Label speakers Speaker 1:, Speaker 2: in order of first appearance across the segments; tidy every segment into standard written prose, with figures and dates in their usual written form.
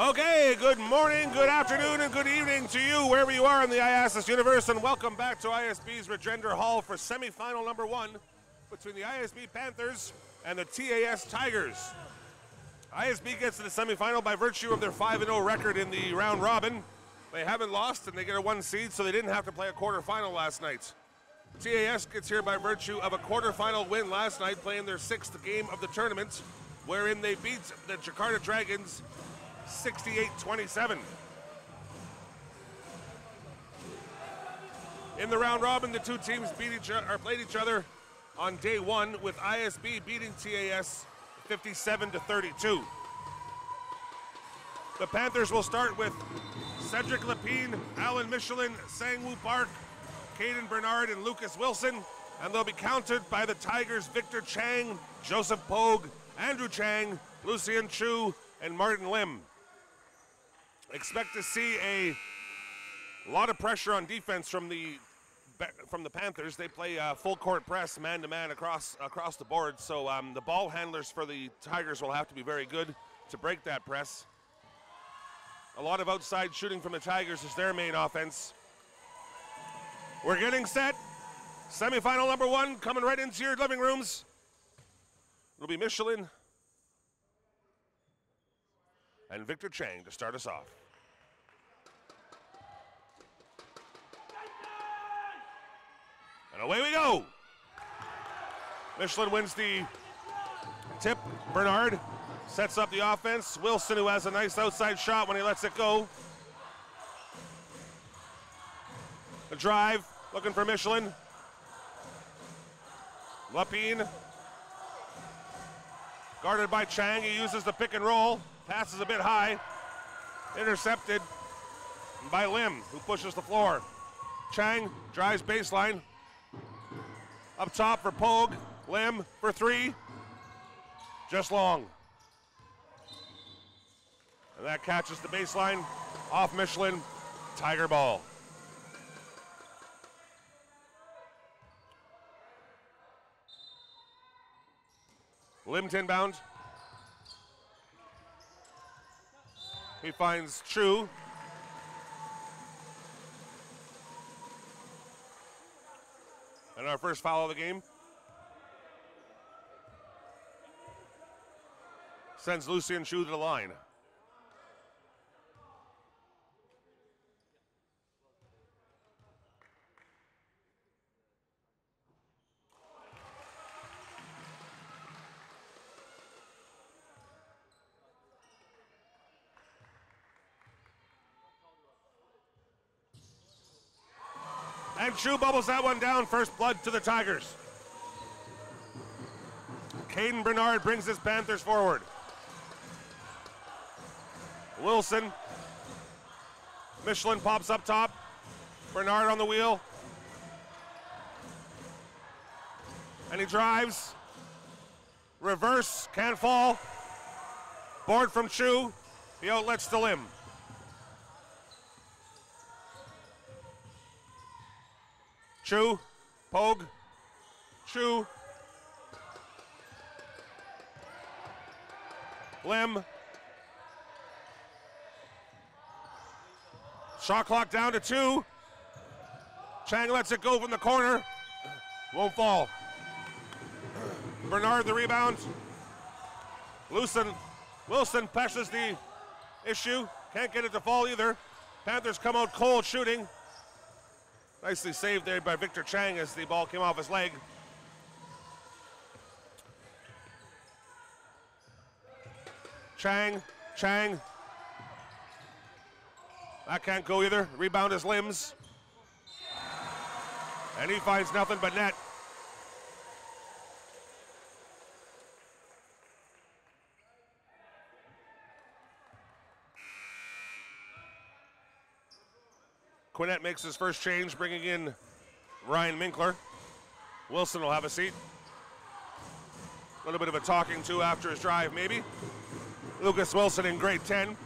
Speaker 1: Okay, good morning, good afternoon, and good evening to you, wherever you are in the IASAS universe, and welcome back to ISB's Regender Hall for semifinal number 1 between the ISB Panthers and the TAS Tigers. ISB gets to the semifinal by virtue of their 5-0 record in the round robin. They haven't lost, and they get a 1 seed, so they didn't have to play a quarterfinal last night. TAS gets here by virtue of a quarterfinal win last night, playing their 6th game of the tournament, wherein they beat the Jakarta Dragons 68-27. In the round robin, the two teams played each other on day 1, with ISB beating TAS 57-32. The Panthers will start with Cedric Lapine, Alan Michelin, Sang-Woo Park, Caden Bernard, and Lucas Wilson, and they'll be countered by the Tigers' Victor Chang, Joseph Pogue, Andrew Chang, Lucien Chu, and Martin Lim. Expect to see a lot of pressure on defense from the Panthers. They play full court press, man-to-man across the board, so the ball handlers for the Tigers will have to be very good to break that press. A lot of outside shooting from the Tigers is their main offense. We're getting set. Semifinal number 1 coming right into your living rooms. It'll be Michelin and Victor Chang to start us off. And away we go. Michelin wins the tip. Bernard sets up the offense. Wilson, who has a nice outside shot when he lets it go. The drive, looking for Michelin. Lapine. Guarded by Chang. He uses the pick and roll. Passes a bit high. Intercepted by Lim, who pushes the floor. Chang drives baseline. Up top for Pogue. Lim for 3. Just long. And that catches the baseline. Off Michelin. Tiger ball. Lim inbound. He finds Chu. And our first foul of the game. Sends Lucien Chu to the line. And Chu bubbles that one down. First blood to the Tigers. Caden Bernard brings his Panthers forward. Wilson. Michelin pops up top. Bernard on the wheel. And he drives. Reverse, can't fall. Board from Chu. The outlets to Lim. Chu, Pogue, Chu, Lim. Shot clock down to 2. Chang lets it go from the corner. Won't fall. Bernard the rebound. Wilson pushes the issue. Can't get it to fall either. Panthers come out cold shooting. Nicely saved there by Victor Chang as the ball came off his leg. Chang. That can't go either. Rebound is Lim's. And he finds nothing but net. Quinnett makes his first change, bringing in Ryan Minkler. Wilson will have a seat. A little bit of a talking to after his drive, maybe. Lucas Wilson in grade 10.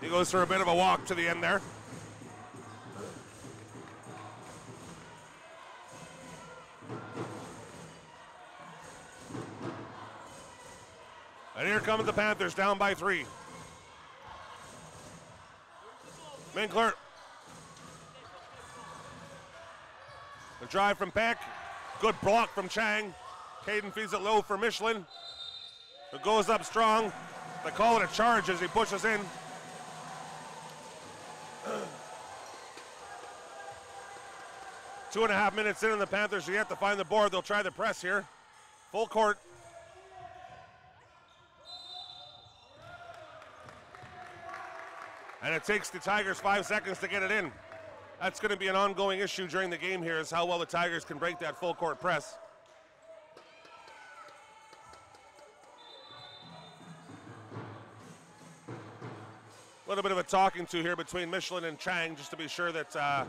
Speaker 1: He goes for a bit of a walk to the end there. And here comes the Panthers down by 3. Minkler. The drive from Peck. Good block from Chang. Caden feeds it low for Michelin. It goes up strong. They call it a charge as he pushes in. Two and a half minutes in, and the Panthers are yet to find the board. They'll try the press here. Full court. And it takes the Tigers 5 seconds to get it in. That's going to be an ongoing issue during the game here, is how well the Tigers can break that full court press. A little bit of a talking to here between Michelin and Chang, just to be sure that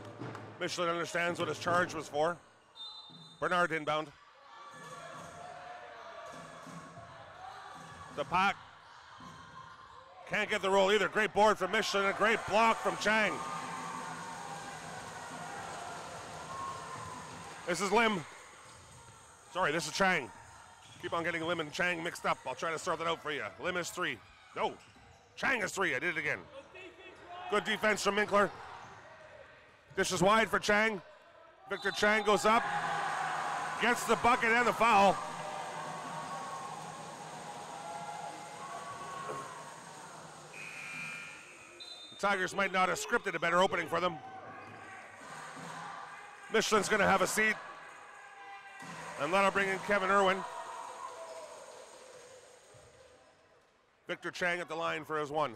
Speaker 1: Michelin understands what his charge was for. Bernard inbound. The Pak can't get the roll either. Great board from Michelin, a great block from Chang. This is Lim. Sorry, this is Chang. Keep on getting Lim and Chang mixed up. I'll try to sort that out for you. Lim is 3. No. Chang is 3. I did it again. Good defense from Minkler. This is wide for Chang. Victor Chang goes up. Gets the bucket and the foul. The Tigers might not have scripted a better opening for them. Michelin's going to have a seat. And that'll bring in Kevin Irwin. Victor Chang at the line for his 1.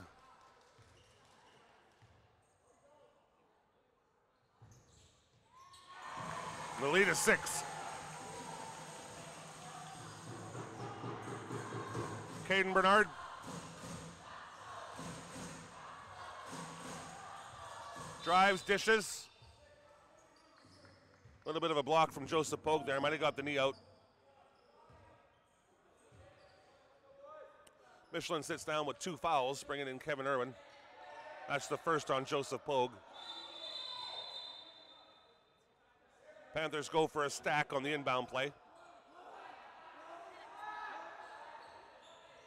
Speaker 1: The lead is 6. Caden Bernard. Drives, dishes. A little bit of a block from Joseph Pogue there. Might have got the knee out. Michelin sits down with 2 fouls, bringing in Kevin Irwin. That's the first on Joseph Pogue. Panthers go for a stack on the inbound play.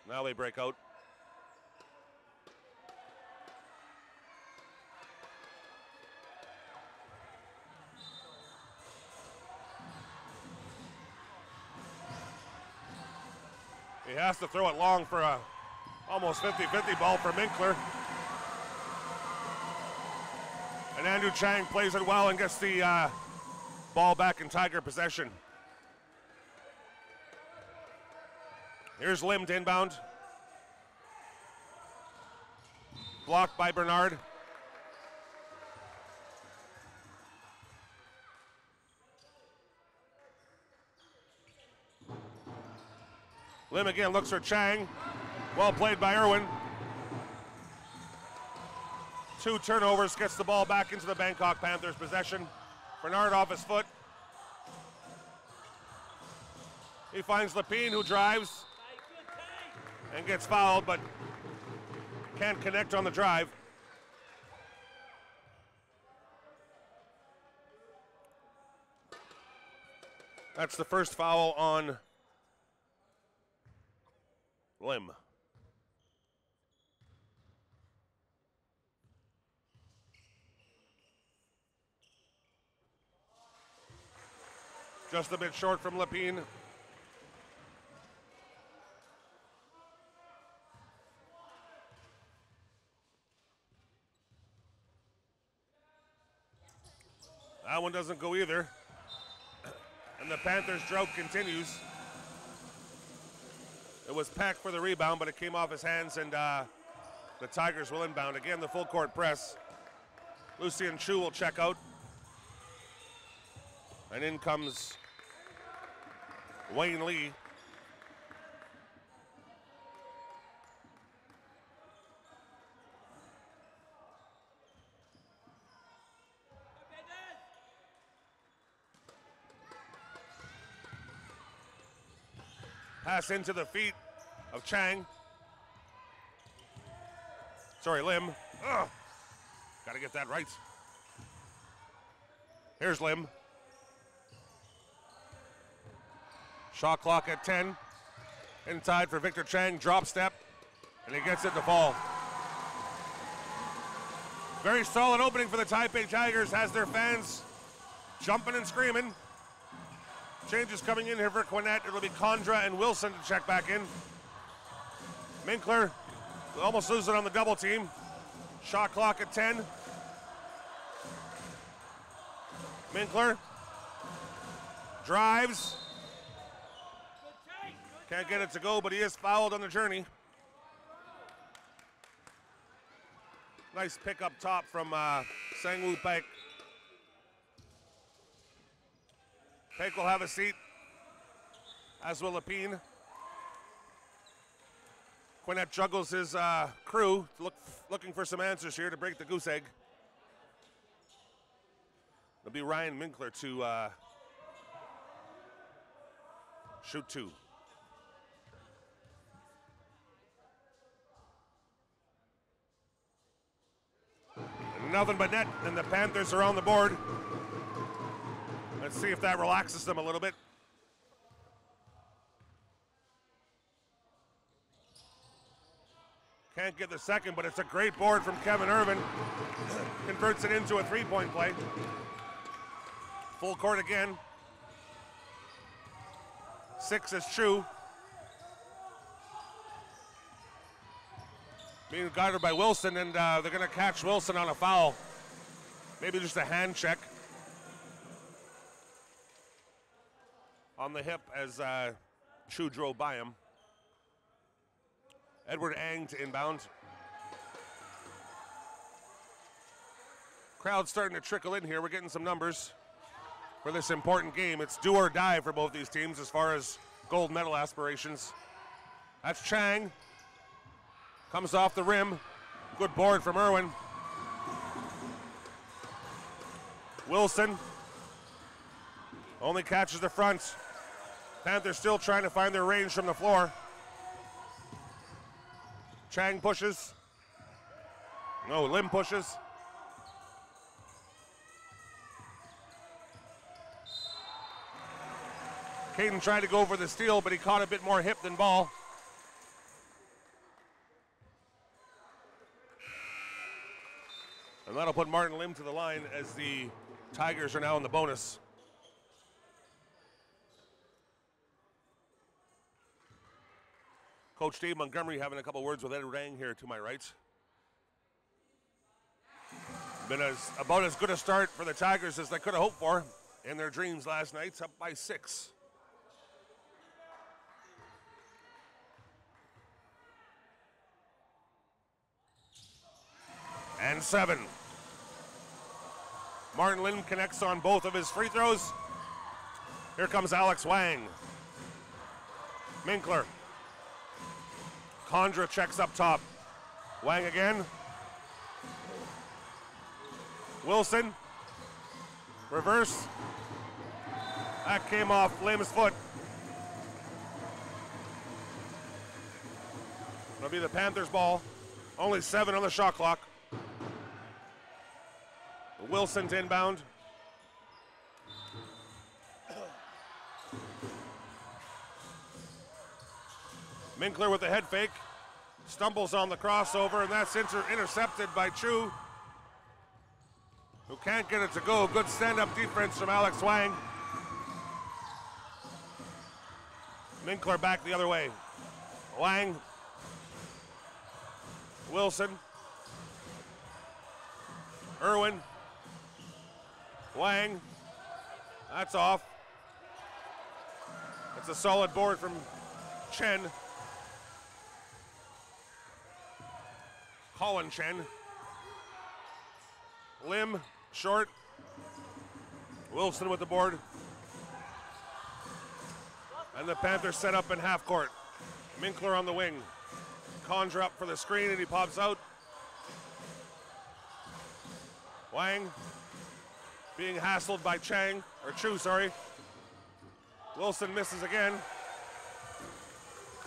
Speaker 1: Now they break out. He has to throw it long for a almost 50-50 ball for Minkler. And Andrew Chang plays it well and gets the ball back in Tiger possession. Here's Lim to inbound. Blocked by Bernard. Lim again looks for Chang. Well played by Irwin. 2 turnovers, gets the ball back into the Bangkok Panthers possession. Bernard off his foot. He finds Lapine, who drives and gets fouled, but can't connect on the drive. That's the first foul on Lim. Just a bit short from Lapine. That one doesn't go either. And the Panthers' drought continues. It was Peck for the rebound, but it came off his hands, and the Tigers will inbound. Again, the full court press. Lucien Chu will check out. And in comes Wayne Lee. Pass into the feet of Chang. Sorry, Lim. Ugh. Gotta get that right. Here's Lim. Shot clock at 10. Inside for Victor Chang, drop step, and he gets it to fall. Very solid opening for the Taipei Tigers, has their fans jumping and screaming. Changes coming in here for Quinette. It'll be Condra and Wilson to check back in. Minkler almost losing on the double team. Shot clock at 10. Minkler drives. Can't get it to go, but he is fouled on the journey. Nice pick up top from Sang-Woo Paik. Paik will have a seat, as will Lapine. Quinette juggles his crew, looking for some answers here to break the goose egg. It'll be Ryan Minkler to shoot 2. Nothing but net, and the Panthers are on the board. Let's see if that relaxes them a little bit. Can't get the second, but it's a great board from Kevin Irvin. Converts it into a 3-point play. Full court again. 6 is true. Being guarded by Wilson, and they're going to catch Wilson on a foul. Maybe just a hand check on the hip as Chu drove by him. Edward Ang to inbound. Crowd's starting to trickle in here. We're getting some numbers for this important game. It's do or die for both these teams as far as gold medal aspirations. That's Chang. Comes off the rim. Good board from Irwin. Wilson only catches the front. Panthers still trying to find their range from the floor. Chang pushes. No, Lim pushes. Caden tried to go for the steal, but he caught a bit more hip than ball. And that'll put Martin Lim to the line as the Tigers are now in the bonus. Coach Dave Montgomery having a couple words with Ed Rang here to my right. Been about as good a start for the Tigers as they could have hoped for in their dreams last night, up by 6. And 7. Martin Lim connects on both of his free throws. Here comes Alex Wang. Minkler. Condra checks up top. Wang again. Wilson. Reverse. That came off Lim's foot. It'll be the Panthers' ball. Only 7 on the shot clock. Wilson to inbound. Minkler with the head fake. Stumbles on the crossover, and that's intercepted by Chu, who can't get it to go. Good stand-up defense from Alex Wang. Minkler back the other way. Wang. Wilson. Irwin. Wang. That's off. It's a solid board from Chen. Colin Chen. Lim, short. Wilson with the board. And the Panthers set up in half court. Minkler on the wing. Condra up for the screen, and he pops out. Wang being hassled by Chang, or Chu, sorry. Wilson misses again.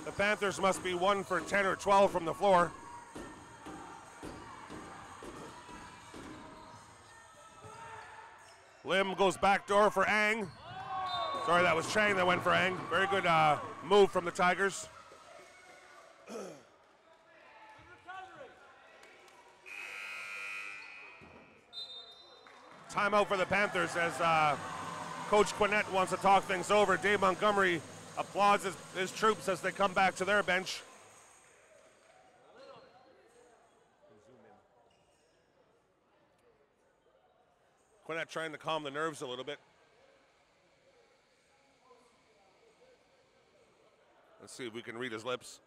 Speaker 1: The Panthers must be 1 for 10 or 12 from the floor. Lim goes backdoor for Ang. Sorry, that was Chang that went for Ang. Very good move from the Tigers. Timeout for the Panthers as Coach Quinnett wants to talk things over. Dave Montgomery applauds his troops as they come back to their bench. Quinnett trying to calm the nerves a little bit. Let's see if we can read his lips.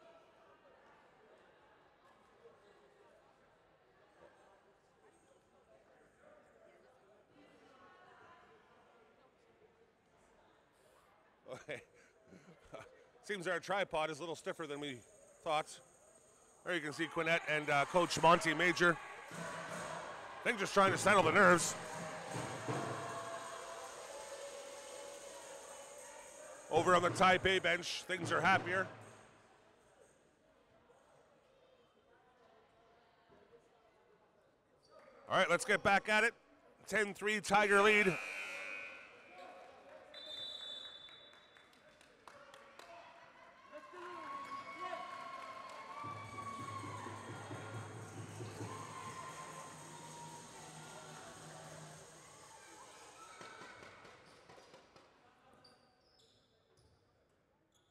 Speaker 1: Okay. Seems our tripod is a little stiffer than we thought. There you can see Quinnett and Coach Monty Major. I think just trying to settle the nerves. Over on the Type A bench, things are happier. All right, let's get back at it. 10-3 Tiger lead.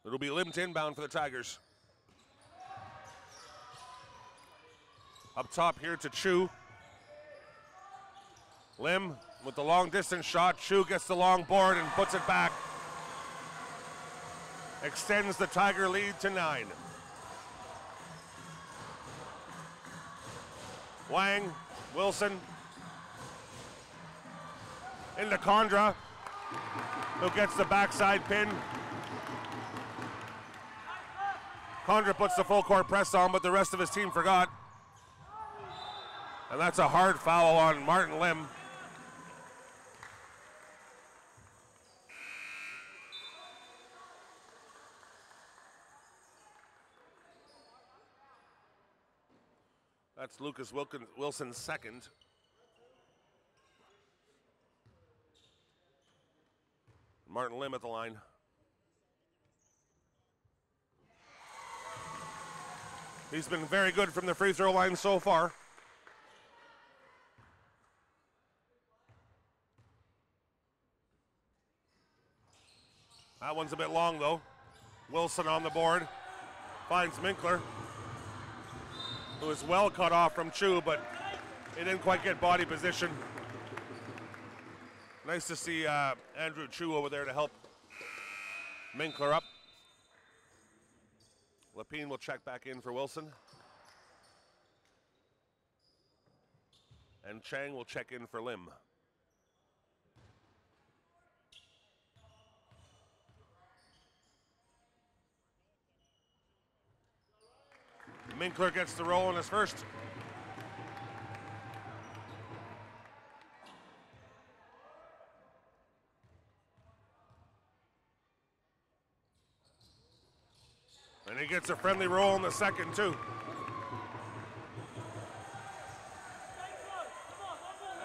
Speaker 1: It'll be limped inbound for the Tigers. Up top here to Chu. Lim with the long distance shot. Chu gets the long board and puts it back. Extends the Tiger lead to 9. Wang, Wilson. Into Condra, who gets the backside pin. Condra puts the full court press on, but the rest of his team forgot. And that's a hard foul on Martin Lim. That's Lucas Wilson's second. Martin Lim at the line. He's been very good from the free throw line so far. That one's a bit long though. Wilson on the board. Finds Minkler, who is well cut off from Chu, but he didn't quite get body position. Nice to see Andrew Chu over there to help Minkler up. Lapine will check back in for Wilson. And Chang will check in for Lim. Minkler gets the roll on his first. And he gets a friendly roll in the second, too.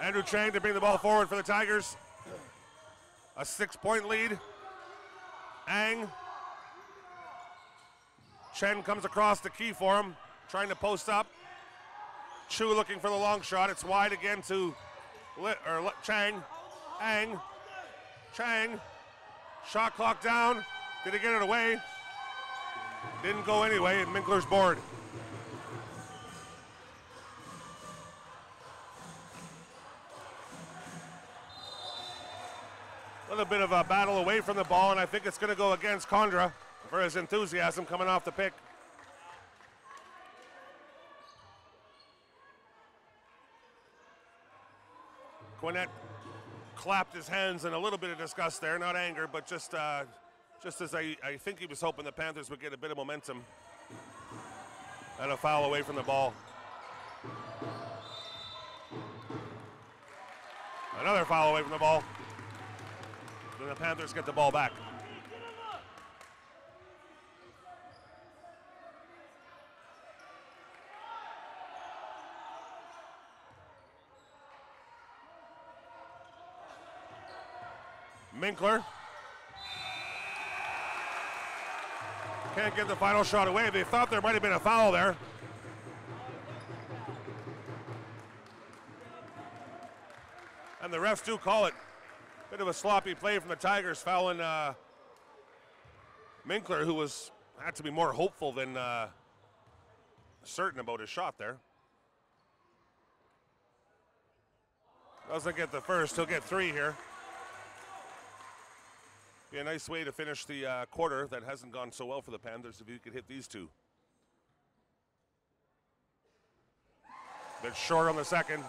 Speaker 1: Andrew Chang to bring the ball forward for the Tigers. A 6-point lead. Ang. Chen comes across the key for him, trying to post up. Chu looking for the long shot. It's wide again to Chang. Ang. Chang. Shot clock down. Did he get it away? Didn't go anyway, and Minkler's board. A little bit of a battle away from the ball, and I think it's going to go against Condra for his enthusiasm coming off the pick. Quinnett clapped his hands in a little bit of disgust there, not anger, but just as I think he was hoping the Panthers would get a bit of momentum. And a foul away from the ball. Another foul away from the ball. Then the Panthers get the ball back. Minkler can't get the final shot away. They thought there might have been a foul there. And And the refs do call it. Bit of a sloppy play from the Tigers, fouling Minkler, who had to be more hopeful than certain about his shot there. Doesn't get the first, he'll get 3 here. Be a nice way to finish the quarter that hasn't gone so well for the Panthers if you could hit these two. Bit short on the second.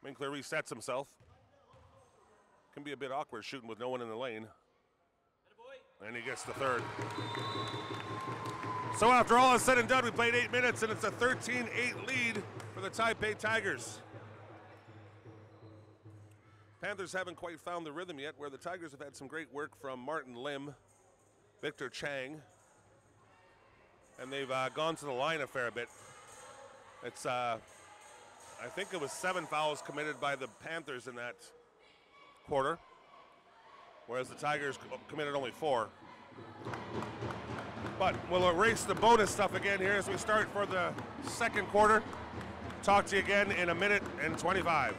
Speaker 1: Minkler resets himself. Can be a bit awkward shooting with no one in the lane. And he gets the third. So after all is said and done, we played 8 minutes, and it's a 13-8 lead for the Taipei Tigers. Panthers haven't quite found the rhythm yet, where the Tigers have had some great work from Martin Lim, Victor Chang, and they've gone to the line a fair bit. It's, I think it was 7 fouls committed by the Panthers in that quarter, whereas the Tigers committed only 4. But we'll erase the bonus stuff again here as we start for the second quarter. Talk to you again in 1 minute and 25.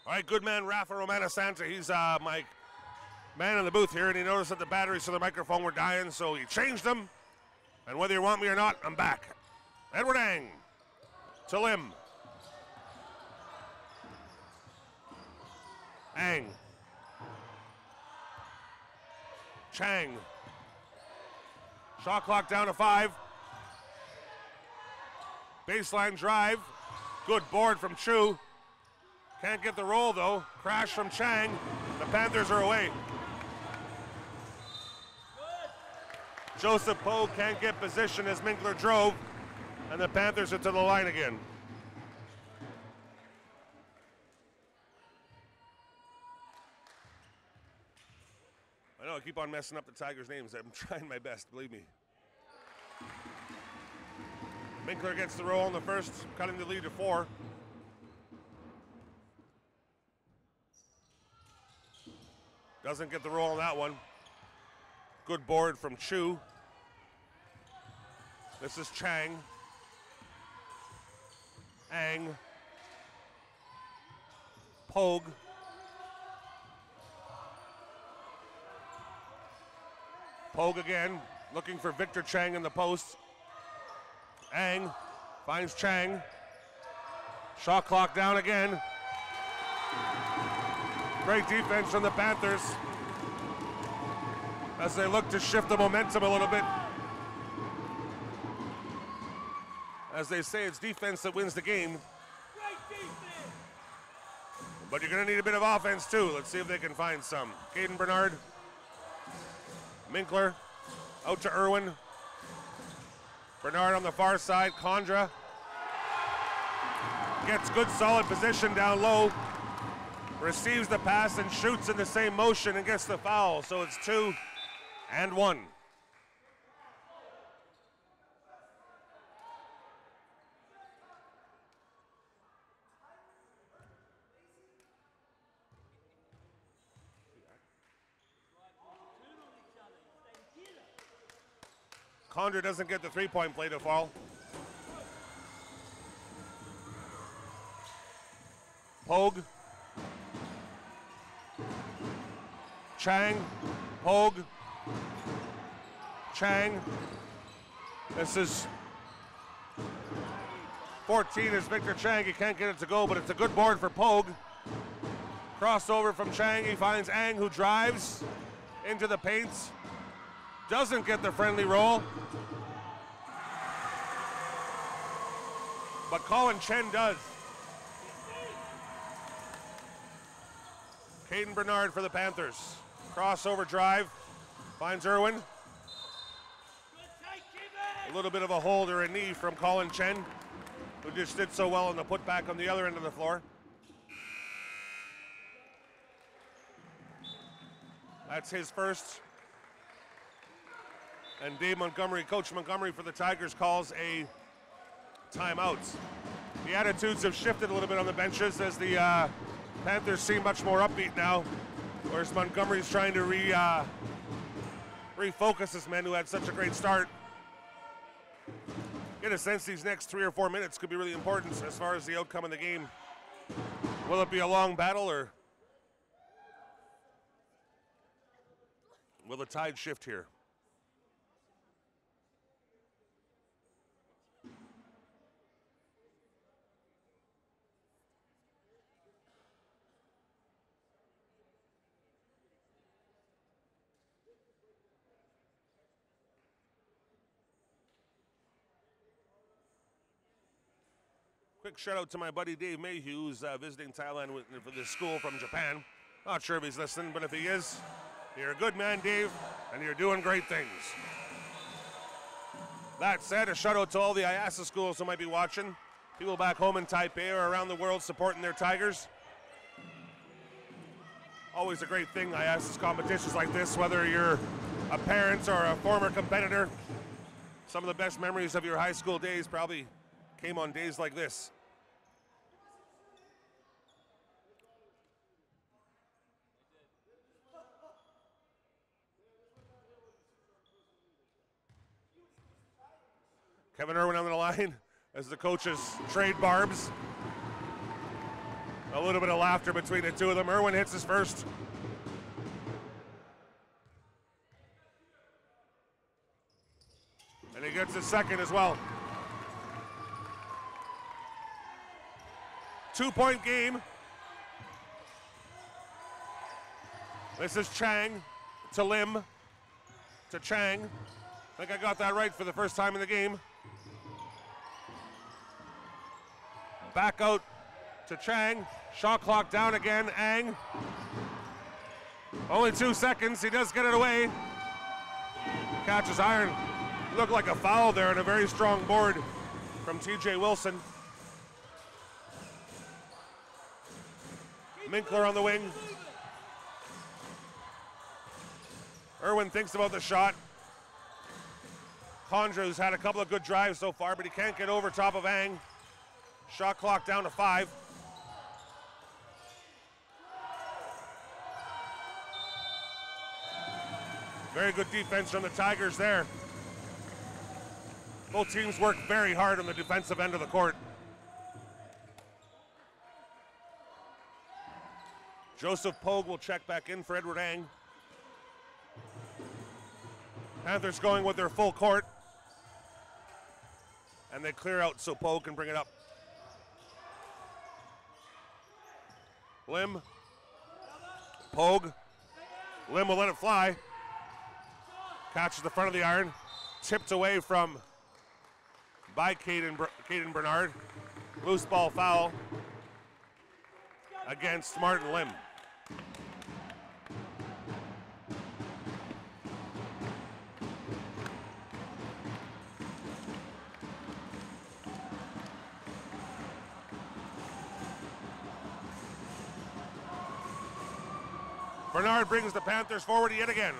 Speaker 1: All right, good man, Rafa Romanasanta. He's my man in the booth here, and he noticed that the batteries to the microphone were dying, so he changed them. And whether you want me or not, I'm back. Edward Ang to Lim. Ang. Chang. Shot clock down to 5. Baseline drive. Good board from Chu. Can't get the roll, though. Crash from Chang. The Panthers are away. Joseph Poe can't get position as Minkler drove, and the Panthers are to the line again. I know I keep on messing up the Tigers' names. I'm trying my best, believe me. Minkler gets the roll on the first, cutting the lead to 4. Doesn't get the roll on that one. Good board from Chu. This is Chang. Ang. Pogue. Pogue again, looking for Victor Chang in the post. Ang finds Chang. Shot clock down again. Great defense from the Panthers as they look to shift the momentum a little bit. As they say, it's defense that wins the game. But you're going to need a bit of offense too. Let's see if they can find some. Caden Bernard. Minkler out to Irwin. Bernard on the far side. Condra gets good solid position down low. receives the pass and shoots in the same motion and gets the foul. So it's 2 and 1. Condra doesn't get the three-point play to fall. Pogue. Chang. Pogue. Chang. This is 14 is Victor Chang. He can't get it to go, but it's a good board for Pogue. Crossover from Chang. He finds Ang, who drives into the paint. Doesn't get the friendly roll. But Colin Chen does. Caden Bernard for the Panthers. Crossover drive. Finds Irwin. A little bit of a hold or a knee from Colin Chen, who just did so well on the putback on the other end of the floor. That's his first. And Dave Montgomery, Coach Montgomery for the Tigers, calls a timeout. The attitudes have shifted a little bit on the benches as the Panthers seem much more upbeat now, whereas Montgomery's trying to refocus his men who had such a great start. Get a sense these next 3 or 4 minutes could be really important as far as the outcome of the game. Will it be a long battle, or will the tide shift here? Quick shout out to my buddy Dave Mayhew, who's visiting Thailand for this school from Japan. Not sure if he's listening, but if he is, you're a good man, Dave, and you're doing great things. That said, a shout out to all the IASAS schools who might be watching. People back home in Taipei or around the world supporting their Tigers. Always a great thing, IASAS competitions like this, whether you're a parent or a former competitor. Some of the best memories of your high school days probably came on days like this. Kevin Irwin on the line as the coaches trade barbs. A little bit of laughter between the two of them. Irwin hits his first. And he gets his second as well. 2-point game. This is Chang to Lim to Chang. I think I got that right for the first time in the game. Back out to Chang. Shot clock down again. Ang. Only 2 seconds. He does get it away. Catches iron. Looked like a foul there and a very strong board from TJ Wilson. Minkler on the wing. Irwin thinks about the shot. Condra's had a couple of good drives so far, but he can't get over top of Ang. Shot clock down to 5. Very good defense from the Tigers there. Both teams work very hard on the defensive end of the court. Joseph Pogue will check back in for Edward Ang. Panthers going with their full court. And they clear out so Pogue can bring it up. Lim. Pogue. Lim will let it fly. Catches the front of the iron. Tipped away by Caden Bernard. Loose ball foul against Martin Lim. Bernard brings the Panthers forward yet again.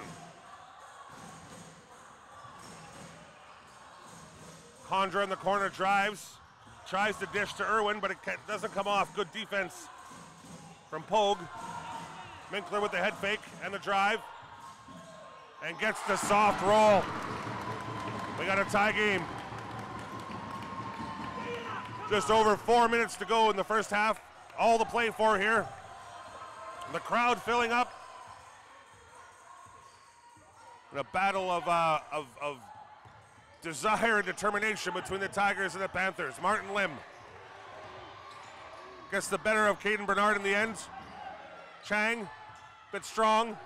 Speaker 1: Condra in the corner drives, tries to dish to Irwin, but it doesn't come off. Good defense from Pogue. Minkler with the head fake and the drive, and gets the soft roll. We got a tie game. Just over 4 minutes to go in the first half. All to play for here. The crowd filling up. In a battle of desire and determination between the Tigers and the Panthers. Martin Lim gets the better of Caden Bernard in the end. Chang, bit strong.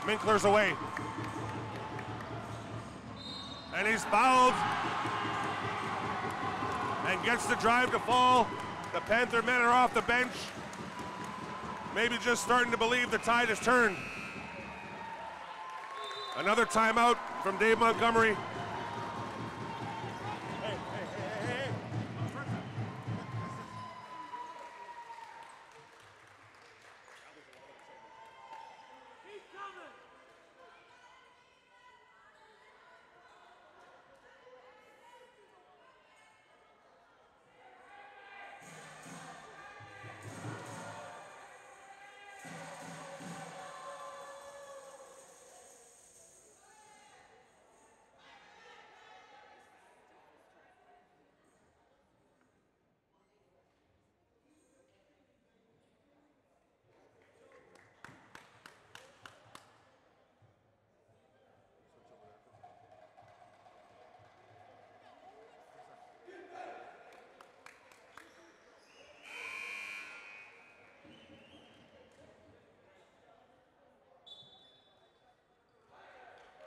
Speaker 1: Minkler's away. And he's fouled. And gets the drive to fall. The Panther men are off the bench. Maybe just starting to believe the tide has turned. Another timeout from Dave Montgomery.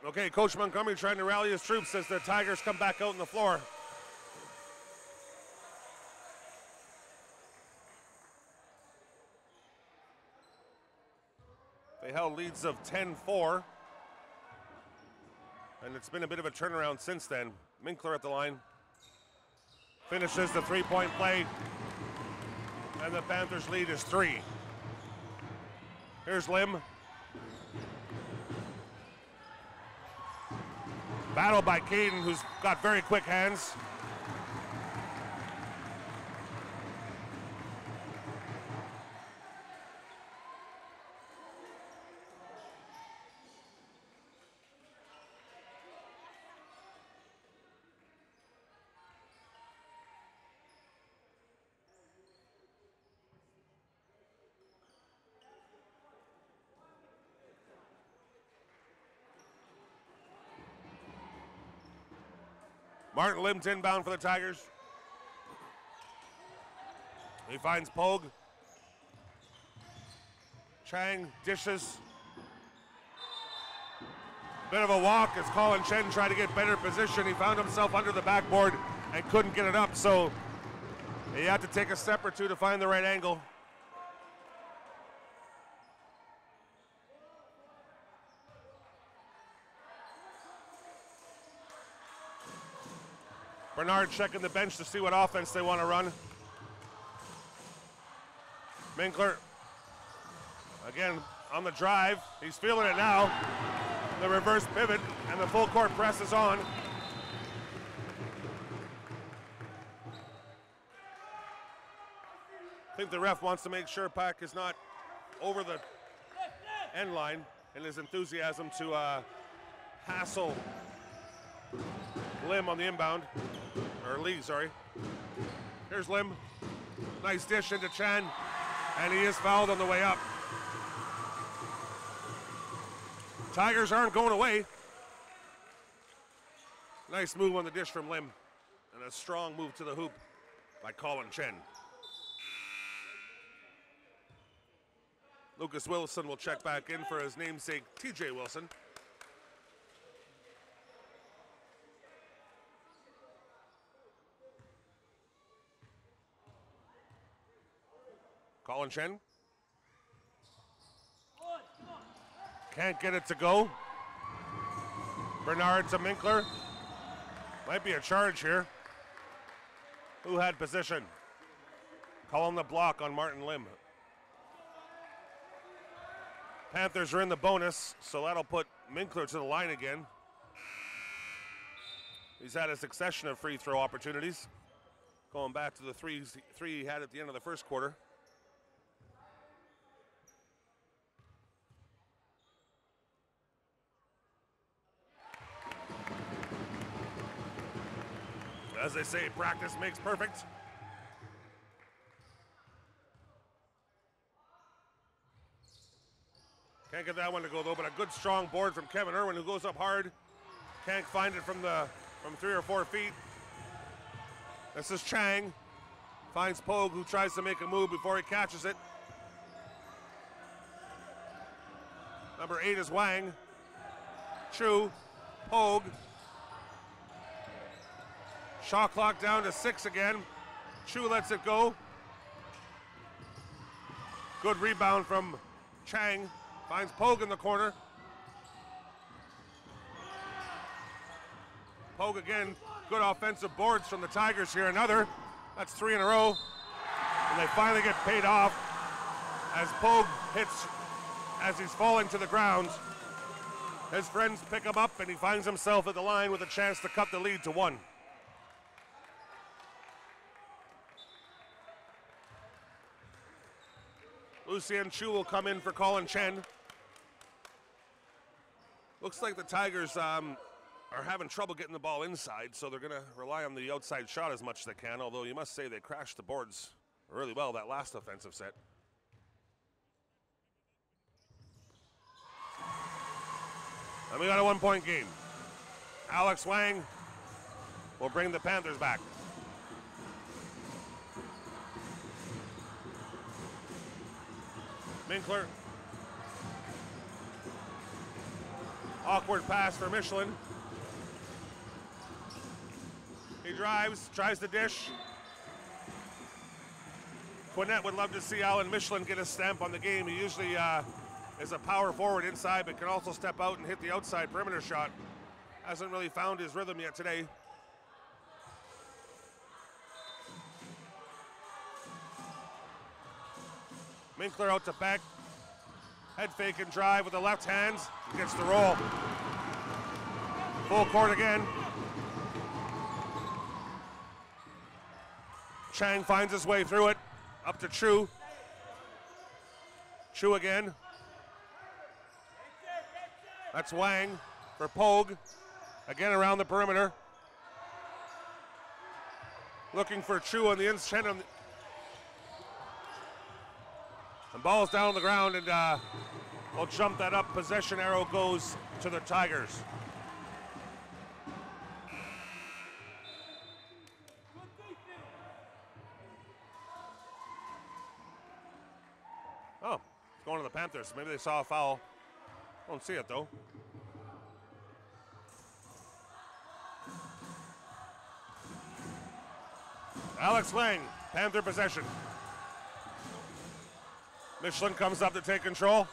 Speaker 1: Okay, Coach Montgomery trying to rally his troops as the Tigers come back out on the floor. They held leads of 10-4. And it's been a bit of a turnaround since then. Minkler at the line. Finishes the three-point play. And the Panthers' lead is 3. Here's Lim. Battle by Caden, who's got very quick hands. Martin Lim's inbound for the Tigers. He finds Pogue. Chang dishes. Bit of a walk as Colin Chen tried to get better position. He found himself under the backboard and couldn't get it up, so he had to take a step or two to find the right angle. Bernard checking the bench to see what offense they want to run. Minkler, again, on the drive. He's feeling it now. The reverse pivot and the full court press is on. I think the ref wants to make sure Pack is not over the end line in his enthusiasm to hassle Lim on the inbound. Or Lee, sorry. Here's Lim. Nice dish into Chan. And he is fouled on the way up. Tigers aren't going away. Nice move on the dish from Lim. And a strong move to the hoop by Colin Chen. Lucas Wilson will check back in for his namesake, TJ Wilson. Colin Chen. Can't get it to go. Bernard to Minkler. Might be a charge here. Who had position? Calling the block on Martin Lim. Panthers are in the bonus, so that'll put Minkler to the line again. He's had a succession of free throw opportunities, going back to the three he had at the end of the first quarter. As they say, practice makes perfect. Can't get that one to go though, but a good strong board from Kevin Irwin, who goes up hard. Can't find it from 3 or 4 feet. This is Chang. Finds Pogue, who tries to make a move before he catches it. Number 8 is Wang. Chu, Pogue. Shot clock down to 6 again. Chu lets it go. Good rebound from Chang. Finds Pogue in the corner. Pogue again. Good offensive boards from the Tigers here. Another. That's 3 in a row. And they finally get paid off as Pogue hits as he's falling to the ground. His friends pick him up and he finds himself at the line with a chance to cut the lead to 1. Lucien Chu will come in for Colin Chen. Looks like the Tigers are having trouble getting the ball inside, so they're going to rely on the outside shot as much as they can, although you must say they crashed the boards really well that last offensive set. And we got a 1-point game. Alex Wang will bring the Panthers back. Minkler. Awkward pass for Michelin. He drives, tries to dish. Quinnett would love to see Alan Michelin get a stamp on the game. He usually is a power forward inside, but can also step out and hit the outside perimeter shot. Hasn't really found his rhythm yet today. Minkler out to Beck. Head fake and drive with the left hands. Gets the roll. Full court again. Chang finds his way through it. Up to Chu. Chu again. That's Wang for Pogue. Again around the perimeter. Looking for Chu on the inside. And ball's down on the ground, and we'll jump that up. Possession arrow goes to the Tigers. Oh, it's going to the Panthers. Maybe they saw a foul. Don't see it, though. Alex Lang, Panther possession. Michelin comes up to take control.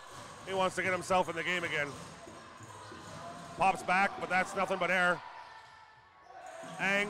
Speaker 1: He wants to get himself in the game again. Pops back, but that's nothing but air. Ang